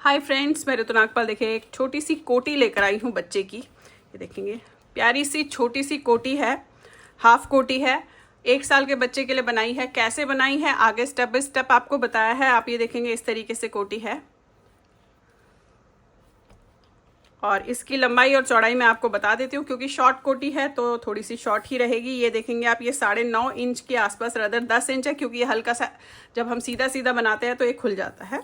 Hi friends, मैं ऋतु नागपाल। देखिए एक छोटी सी कोटी लेकर आई हूँ बच्चे की। ये देखेंगे प्यारी सी छोटी सी कोटी है, हाफ कोटी है। 1 साल के बच्चे के लिए बनाई है। कैसे बनाई है आगे स्टेप बाय स्टेप आपको बताया है। आप ये देखेंगे इस तरीके से कोटी है और इसकी लंबाई और चौड़ाई मैं आपको बता देती हूँ क्योंकि शॉर्ट कोटी है तो थोड़ी सी शॉर्ट ही रहेगी। ये देखेंगे आप, ये 9.5 इंच के आसपास, रदर 10 इंच है क्योंकि ये हल्का सा जब हम सीधा सीधा बनाते हैं तो ये खुल जाता है।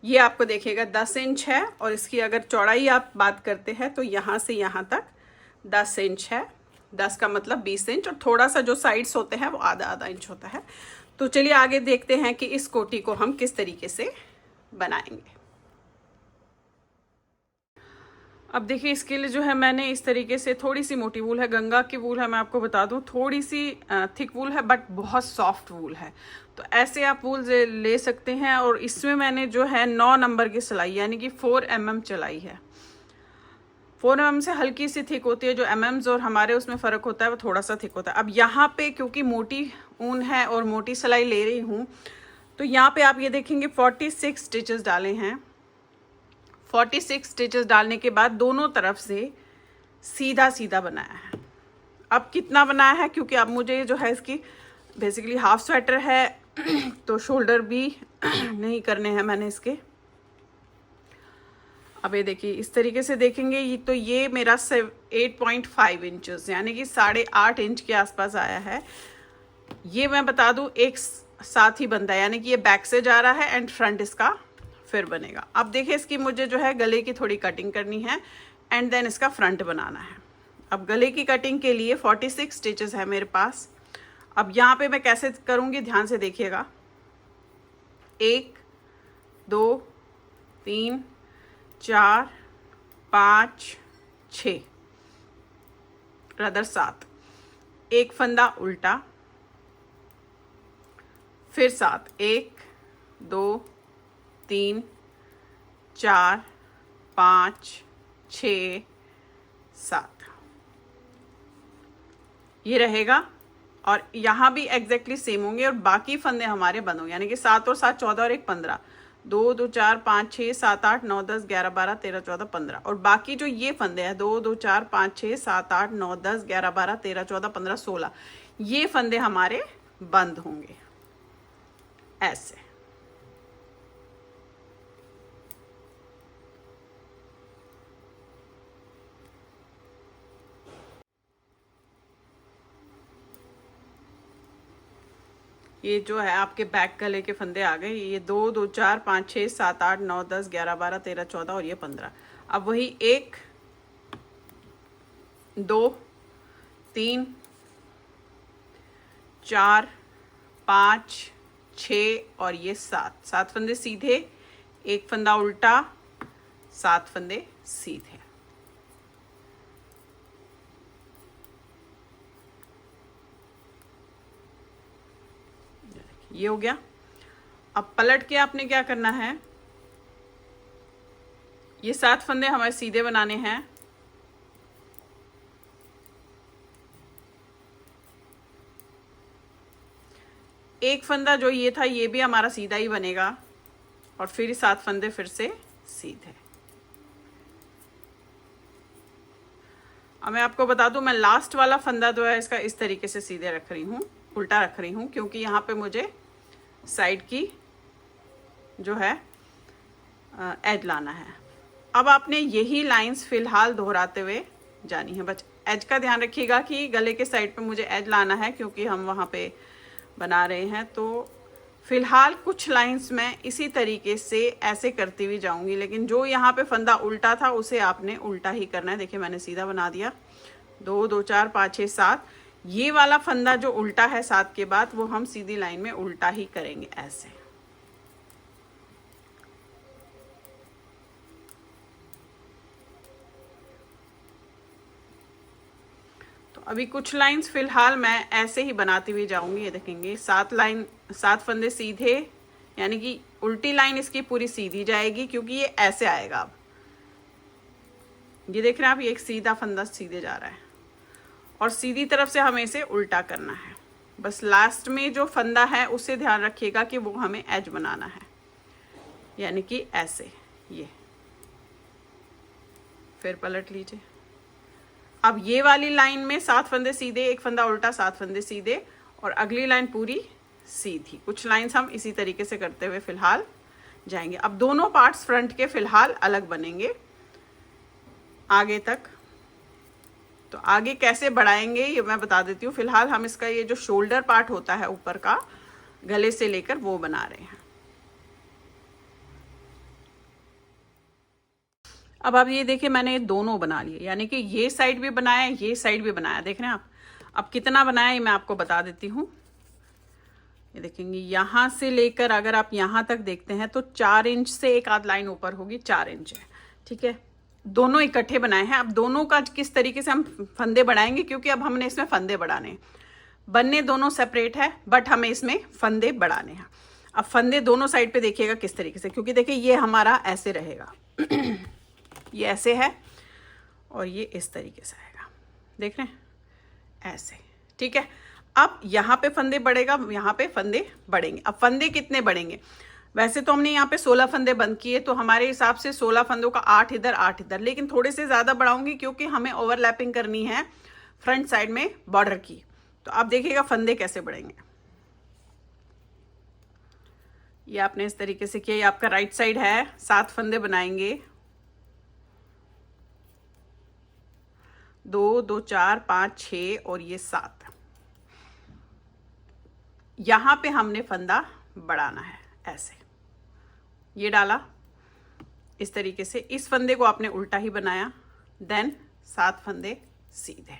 ये आपको देखिएगा 10 इंच है और इसकी अगर चौड़ाई आप बात करते हैं तो यहाँ से यहाँ तक 10 इंच है। 10 का मतलब 20 इंच और थोड़ा सा जो साइड्स होते हैं वो आधा आधा इंच होता है। तो चलिए आगे देखते हैं कि इस कोटी को हम किस तरीके से बनाएंगे। अब देखिए इसके लिए जो है मैंने इस तरीके से, थोड़ी सी मोटी वूल है, गंगा की वूल है, मैं आपको बता दूं। थोड़ी सी थिक वूल है बट बहुत सॉफ्ट वूल है, तो ऐसे आप वूल ले सकते हैं। और इसमें मैंने जो है 9 नंबर की सिलाई यानी कि 4 mm चलाई है। 4 mm से हल्की सी थिक होती है। जो mm और हमारे उसमें फ़र्क होता है वो थोड़ा सा थिक होता है। अब यहाँ पे क्योंकि मोटी ऊन है और मोटी सिलाई ले रही हूँ तो यहाँ पे आप ये देखेंगे 46 स्टिचेस डाले हैं। 46 स्टिचेस डालने के बाद दोनों तरफ से सीधा सीधा बनाया है। अब कितना बनाया है, क्योंकि अब मुझे जो है इसकी बेसिकली हाफ स्वेटर है तो शोल्डर भी नहीं करने हैं मैंने इसके। अब ये देखिए इस तरीके से देखेंगे तो ये मेरा 8.5 इंचेस यानी कि 8.5 इंच के आसपास आया है। ये मैं बता दूं एक साथ ही बनता है, यानी कि ये बैक से जा रहा है एंड फ्रंट इसका फिर बनेगा। अब देखिए इसकी मुझे जो है गले की थोड़ी कटिंग करनी है एंड देन इसका फ्रंट बनाना है। अब गले की कटिंग के लिए 46 स्टिचेस है मेरे पास। अब यहाँ पे मैं कैसे करूँगी ध्यान से देखिएगा। 1 2 3 4 5 6 रदर 7, एक फंदा उल्टा, फिर 7, 1 2 3 4 5 6 7 ये रहेगा। और यहाँ भी एग्जैक्टली सेम होंगे और बाकी फंदे हमारे बंद होंगे, यानी कि 7 और 7 14 और 1 15, 2 2 4 5 6 7 8 9 10 11 12 13 14 15 और बाकी जो ये फंदे हैं 2 2 4 5 6 7 8 9 10 11 12 13 14 15 16, ये फंदे हमारे बंद होंगे ऐसे। ये जो है आपके बैक गले के फंदे आ गए। ये 2 2 4 5 6 7 8 9 10 11 12 13 14 और ये 15। अब वही 1 2 3 4 5 6 और ये 7 फंदे सीधे, एक फंदा उल्टा, 7 फंदे सीधे। ये हो गया। अब पलट के आपने क्या करना है, ये 7 फंदे हमें सीधे बनाने हैं। एक फंदा जो ये था ये भी हमारा सीधा ही बनेगा और फिर 7 फंदे फिर से सीधे। अब मैं आपको बता दूं, मैं लास्ट वाला फंदा जो है इसका इस तरीके से सीधे रख रही हूँ, उल्टा रख रही हूँ, क्योंकि यहाँ पे मुझे साइड की जो है एज लाना है। अब आपने यही लाइंस फिलहाल दोहराते हुए जानी है। बस एज का ध्यान रखिएगा कि गले के साइड पे मुझे एज लाना है क्योंकि हम वहाँ पे बना रहे हैं। तो फिलहाल कुछ लाइंस मैं इसी तरीके से ऐसे करती हुई जाऊंगी, लेकिन जो यहाँ पे फंदा उल्टा था उसे आपने उल्टा ही करना है। देखिए मैंने सीधा बना दिया। 2 2 4 5 6 7, ये वाला फंदा जो उल्टा है 7 के बाद वो हम सीधी लाइन में उल्टा ही करेंगे ऐसे। तो अभी कुछ लाइंस फिलहाल मैं ऐसे ही बनाती हुई जाऊंगी। ये देखेंगे 7 फंदे सीधे, यानी कि उल्टी लाइन इसकी पूरी सीधी जाएगी क्योंकि ये ऐसे आएगा। अब ये देख रहे हैं आप, ये एक सीधा फंदा सीधे जा रहा है और सीधी तरफ से हमें इसे उल्टा करना है। बस लास्ट में जो फंदा है उसे ध्यान रखिएगा कि वो हमें एज बनाना है, यानी कि ऐसे। ये फिर पलट लीजिए। अब ये वाली लाइन में 7 फंदे सीधे, एक फंदा उल्टा, 7 फंदे सीधे, और अगली लाइन पूरी सीधी। कुछ लाइंस हम इसी तरीके से करते हुए फिलहाल जाएंगे। अब दोनों पार्ट्स फ्रंट के फिलहाल अलग बनेंगे आगे तक। तो आगे कैसे बढ़ाएंगे ये मैं बता देती हूँ। फिलहाल हम इसका ये जो शोल्डर पार्ट होता है ऊपर का, गले से लेकर, वो बना रहे हैं। अब आप ये देखिए, मैंने दोनों बना लिए, यानी कि ये साइड भी बनाया, ये साइड भी बनाया। देख रहे हैं आप। अब कितना बनाया ये मैं आपको बता देती हूँ। ये देखेंगे यहाँ से लेकर अगर आप यहाँ तक देखते हैं तो 4 इंच से एक आध लाइन ऊपर होगी, 4 इंच है। ठीक है, दोनों इकट्ठे बनाए हैं। अब दोनों का किस तरीके से हम फंदे बढ़ाएंगे, क्योंकि अब हमने इसमें फंदे बढ़ाने हैं। बनने दोनों सेपरेट है, बट हमें इसमें फंदे बढ़ाने हैं। अब फंदे दोनों साइड पे देखिएगा किस तरीके से, क्योंकि देखिए ये हमारा ऐसे रहेगा ये ऐसे है और ये इस तरीके से आएगा, देख रहे हैं, ऐसे। ठीक है, अब यहाँ पे फंदे बढ़ेगा, यहाँ पे फंदे बढ़ेंगे। अब फंदे कितने बढ़ेंगे, वैसे तो हमने यहाँ पे 16 फंदे बंद किए, तो हमारे हिसाब से 16 फंदों का 8 इधर 8 इधर, लेकिन थोड़े से ज़्यादा बढ़ाऊंगी क्योंकि हमें ओवरलैपिंग करनी है फ्रंट साइड में बॉर्डर की। तो आप देखिएगा फंदे कैसे बढ़ेंगे। ये आपने इस तरीके से किया, ये आपका राइट साइड है, 7 फंदे बनाएंगे। 2 2 4 5 6 और ये 7। यहां पे हमने फंदा बढ़ाना है, ऐसे ये डाला इस तरीके से। इस फंदे को आपने उल्टा ही बनाया, देन 7 फंदे सीधे।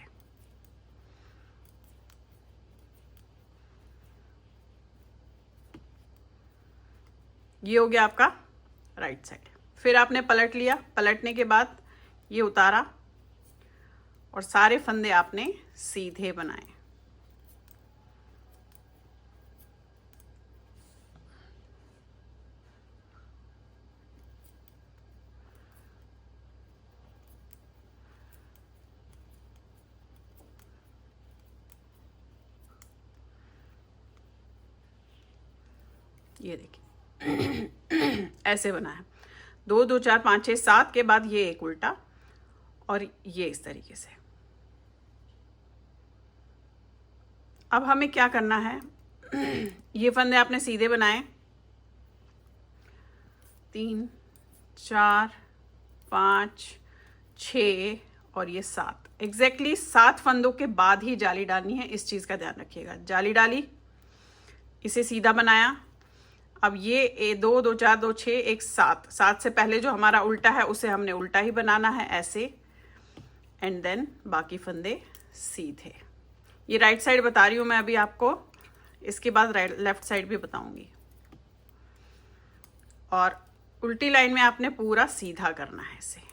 ये हो गया आपका राइट साइड। फिर आपने पलट लिया, पलटने के बाद ये उतारा और सारे फंदे आपने सीधे बनाए। ये देखिए ऐसे बना है। 2 2 4 5 6 7 के बाद ये एक उल्टा और ये इस तरीके से। अब हमें क्या करना है, ये फंदे आपने सीधे बनाए, 3 4 5 6 और ये 7। एग्जैक्टली 7 फंदों के बाद ही जाली डालनी है, इस चीज़ का ध्यान रखिएगा। जाली डाली, इसे सीधा बनाया। अब ये 2 2 4 2 6 1 7, 7 से पहले जो हमारा उल्टा है उसे हमने उल्टा ही बनाना है, ऐसे। एंड देन बाकी फंदे सीधे। ये राइट साइड बता रही हूँ मैं अभी आपको, इसके बाद लेफ्ट साइड भी बताऊंगी। और उल्टी लाइन में आपने पूरा सीधा करना है इसे।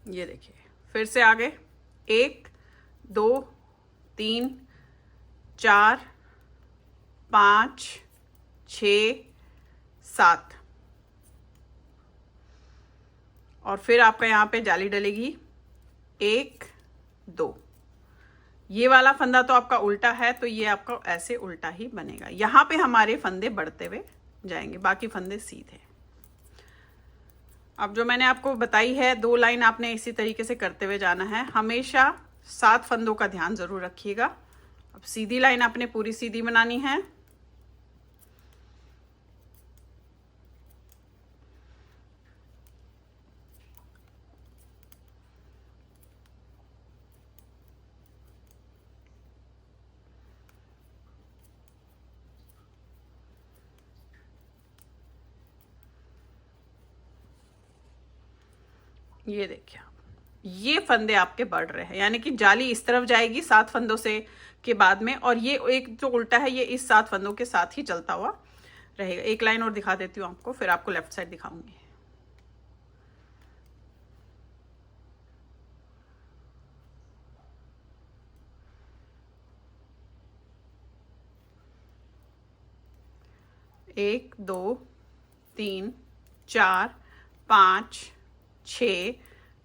ये देखिए, फिर से आगे 1 2 3 4 5 6 7 और फिर आपका यहाँ पे जाली डलेगी 1 2। ये वाला फंदा तो आपका उल्टा है, तो ये आपका ऐसे उल्टा ही बनेगा। यहाँ पे हमारे फंदे बढ़ते हुए जाएंगे, बाकी फंदे सीधे। अब जो मैंने आपको बताई है 2 लाइन, आपने इसी तरीके से करते हुए जाना है। हमेशा 7 फंदों का ध्यान जरूर रखिएगा। अब सीधी लाइन आपने पूरी सीधी बनानी है। ये देखिए, ये फंदे आपके बढ़ रहे हैं, यानी कि जाली इस तरफ जाएगी 7 फंदों से के बाद में, और ये एक जो उल्टा है ये इस 7 फंदों के साथ ही चलता हुआ रहेगा। एक लाइन और दिखा देती हूँ आपको, फिर आपको लेफ्ट साइड दिखाऊंगी। एक 2 3 4 5 6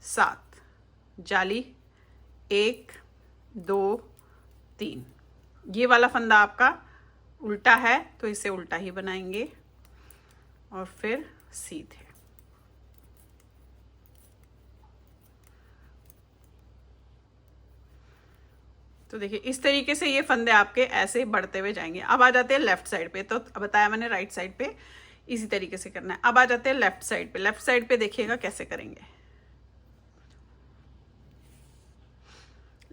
7 जाली 1 2 3। ये वाला फंदा आपका उल्टा है तो इसे उल्टा ही बनाएंगे और फिर सीधे। तो देखिए इस तरीके से ये फंदे आपके ऐसे बढ़ते हुए जाएंगे। अब आ जाते हैं लेफ्ट साइड पे। तो बताया मैंने राइट साइड पे इसी तरीके से करना है। अब आ जाते हैं लेफ्ट साइड पे। लेफ्ट साइड पे देखिएगा कैसे करेंगे।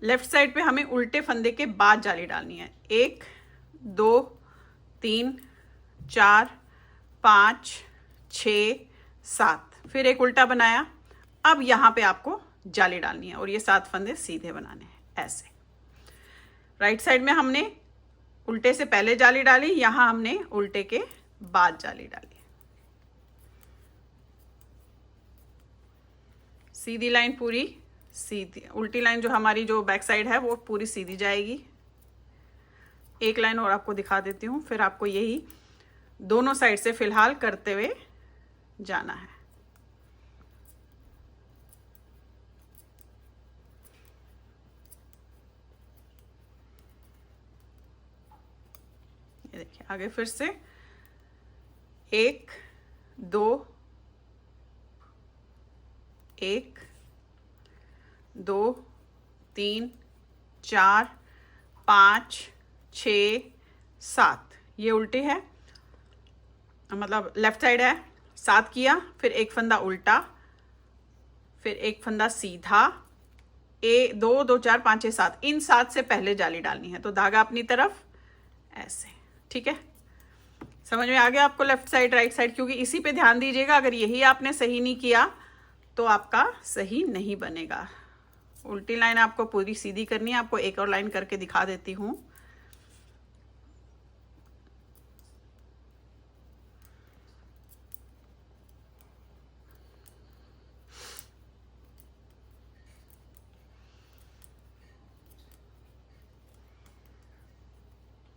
लेफ्ट साइड पे हमें उल्टे फंदे के बाद जाली डालनी है। 1 2 3 4 5 6 7, फिर एक उल्टा बनाया। अब यहां पे आपको जाली डालनी है और ये 7 फंदे सीधे बनाने हैं ऐसे। राइट साइड में हमने उल्टे से पहले जाली डाली, यहां हमने उल्टे के बाद जाली डाली। सीधी लाइन पूरी सीधी, उल्टी लाइन जो हमारी जो बैक साइड है वो पूरी सीधी जाएगी। एक लाइन और आपको दिखा देती हूँ, फिर आपको यही दोनों साइड से फिलहाल करते हुए जाना है। ये देखिए आगे फिर से 1 2 1 2 3 4 5 6 7, ये उल्टे है मतलब लेफ्ट साइड है। 7 किया, फिर एक फंदा उल्टा, फिर एक फंदा सीधा। 1 2 2 4 5 6 7, इन 7 से पहले जाली डालनी है। तो धागा अपनी तरफ ऐसे, ठीक है। समझ में आ गया आपको लेफ्ट साइड राइट साइड, क्योंकि इसी पे ध्यान दीजिएगा। अगर यही आपने सही नहीं किया तो आपका सही नहीं बनेगा। उल्टी लाइन आपको पूरी सीधी करनी है। आपको एक और लाइन करके दिखा देती हूं।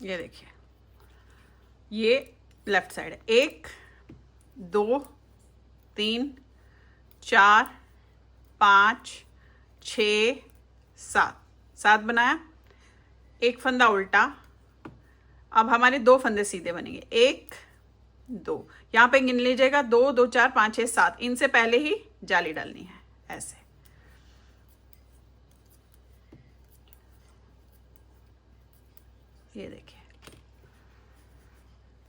ये देखिए ये लेफ्ट साइड है। 1 2 3 4 5 6 7, 7 बनाया, एक फंदा उल्टा। अब हमारे 2 फंदे सीधे बनेंगे। 1 2, यहां पे गिन लीजिएगा 2 2 4 5 6 7, इनसे पहले ही जाली डालनी है ऐसे। ये देखिए,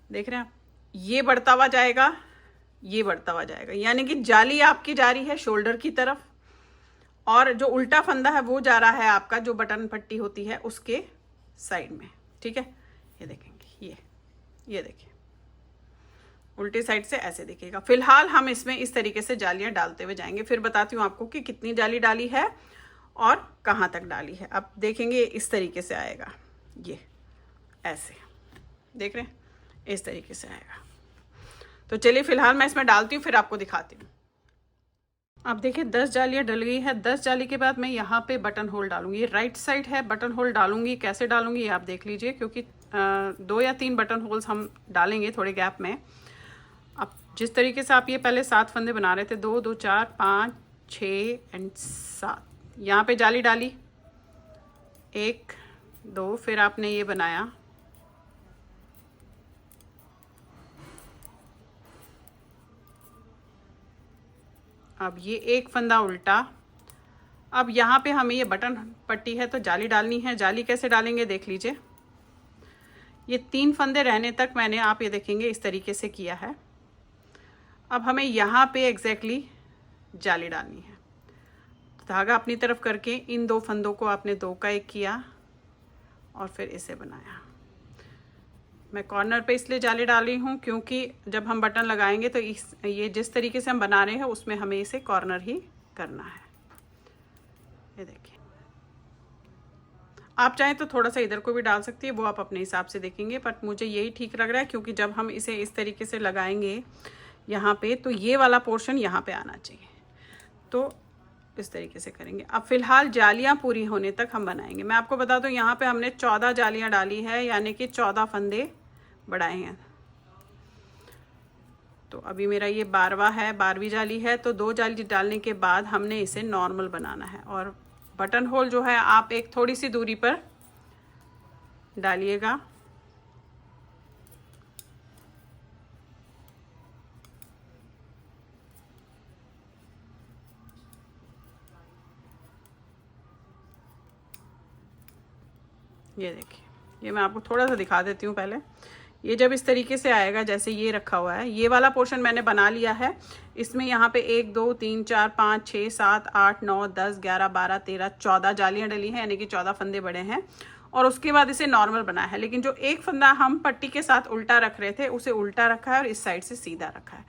देख रहे हैं आप, ये बढ़ता हुआ जाएगा, ये बढ़ता हुआ जाएगा, यानी कि जाली आपकी जा रही है शोल्डर की तरफ और जो उल्टा फंदा है वो जा रहा है आपका जो बटन पट्टी होती है उसके साइड में, ठीक है। ये देखेंगे, ये देखिए उल्टी साइड से ऐसे दिखेगा। फिलहाल हम इसमें इस तरीके से जालियां डालते हुए जाएंगे, फिर बताती हूँ आपको कि कितनी जाली डाली है और कहाँ तक डाली है। अब देखेंगे इस तरीके से आएगा, ये ऐसे देख रहे हैं, इस तरीके से आएगा। तो चलिए फिलहाल मैं इसमें डालती हूँ, फिर आपको दिखाती हूँ। अब देखिए 10 जालियाँ डल गई है। 10 जाली के बाद मैं यहाँ पे बटन होल डालूंगी। ये राइट साइड है, बटन होल डालूंगी। कैसे डालूंगी ये आप देख लीजिए, क्योंकि 2 या 3 बटन होल्स हम डालेंगे थोड़े गैप में। अब जिस तरीके से आप ये पहले 7 फंदे बना रहे थे, 2 2 4 5 6 एंड 7, यहाँ पे जाली डाली 1 2, फिर आपने ये बनाया, अब ये एक फंदा उल्टा। अब यहाँ पे हमें ये बटन पट्टी है तो जाली डालनी है। जाली कैसे डालेंगे देख लीजिए। ये 3 फंदे रहने तक मैंने, आप ये देखेंगे इस तरीके से किया है। अब हमें यहाँ पे एग्जैक्टली जाली डालनी है। धागा अपनी तरफ करके इन 2 फंदों को आपने 2 का 1 किया और फिर इसे बनाया। मैं कॉर्नर पे इसलिए जाली डाली हूँ क्योंकि जब हम बटन लगाएंगे तो ये जिस तरीके से हम बना रहे हैं उसमें हमें इसे कॉर्नर ही करना है। ये देखिए, आप चाहें तो थोड़ा सा इधर को भी डाल सकती है, वो आप अपने हिसाब से देखेंगे, बट मुझे यही ठीक लग रहा है क्योंकि जब हम इसे इस तरीके से लगाएंगे यहाँ पे तो ये वाला पोर्शन यहाँ पे आना चाहिए। तो इस तरीके से करेंगे। अब फिलहाल जालियाँ पूरी होने तक हम बनाएंगे। मैं आपको बता दूं यहाँ पे हमने 14 जालियाँ डाली है, यानी कि 14 फंदे बढ़ाए हैं। तो अभी मेरा ये 12वां है, 12वीं जाली है। तो 2 जाली डालने के बाद हमने इसे नॉर्मल बनाना है। और बटन होल जो है आप एक थोड़ी सी दूरी पर डालिएगा। ये देखिए, ये मैं आपको थोड़ा सा दिखा देती हूँ पहले। ये जब इस तरीके से आएगा, जैसे ये रखा हुआ है, ये वाला पोर्शन मैंने बना लिया है। इसमें यहाँ पे 1 2 3 4 5 6 7 8 9 10 11 12 13 14 जालियाँ डली हैं, यानी कि 14 फंदे बड़े हैं। और उसके बाद इसे नॉर्मल बनाया है, लेकिन जो एक फंदा हम पट्टी के साथ उल्टा रख रहे थे उसे उल्टा रखा है और इस साइड से सीधा रखा है।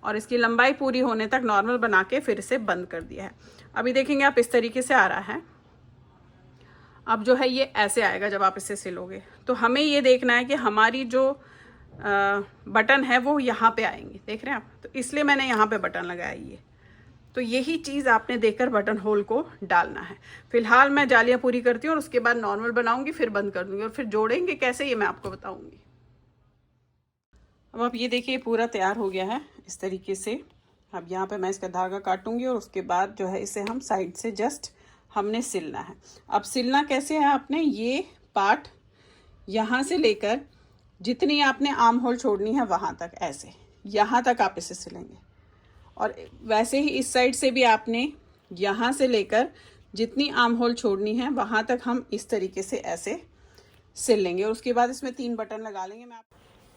और इसकी लंबाई पूरी होने तक नॉर्मल बना के फिर इसे बंद कर दिया है। अभी देखेंगे आप, इस तरीके से आ रहा है। अब जो है ये ऐसे आएगा जब आप इसे सिलोगे। तो हमें ये देखना है कि हमारी जो बटन है वो यहाँ पे आएंगे, देख रहे हैं आप। तो इसलिए मैंने यहाँ पे बटन लगाया ये। तो यही चीज़ आपने देखकर बटन होल को डालना है। फिलहाल मैं जालियाँ पूरी करती हूँ और उसके बाद नॉर्मल बनाऊंगी, फिर बंद कर दूंगी और फिर जोड़ेंगे कैसे ये मैं आपको बताऊंगी। अब आप ये देखिए पूरा तैयार हो गया है इस तरीके से। अब यहाँ पे मैं इसका धागा काटूंगी और उसके बाद जो है इसे हम साइड से जस्ट हमने सिलना है। अब सिलना कैसे है, आपने ये पार्ट यहाँ से लेकर जितनी आपने आर्म होल छोड़नी है वहाँ तक, ऐसे यहाँ तक आप इसे सिलेंगे। और वैसे ही इस साइड से भी आपने यहाँ से लेकर जितनी आर्म होल छोड़नी है वहाँ तक हम इस तरीके से ऐसे सिल लेंगे। और उसके बाद इसमें 3 बटन लगा लेंगे।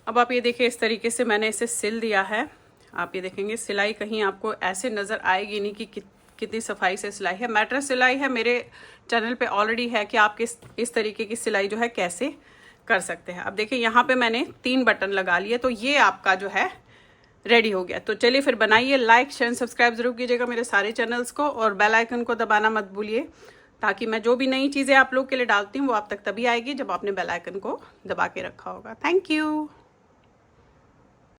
अब आप ये देखिए, इस तरीके से मैंने इसे सिल दिया है। आप ये देखेंगे सिलाई कहीं आपको ऐसे नज़र आएगी नहीं कि कितनी सफाई से सिलाई है। मैट्रेस सिलाई है, मेरे चैनल पे ऑलरेडी है कि आप इस तरीके की सिलाई जो है कैसे कर सकते हैं। अब देखिए यहाँ पे मैंने 3 बटन लगा लिए, तो ये आपका जो है रेडी हो गया। तो चलिए फिर बनाइए। लाइक शेयर सब्सक्राइब जरूर कीजिएगा मेरे सारे चैनल्स को, और बेल आइकन को दबाना मत भूलिए, ताकि मैं जो भी नई चीज़ें आप लोग के लिए डालती हूँ वो आप तक तभी आएगी जब आपने बेल आइकन को दबा के रखा होगा। Thank you.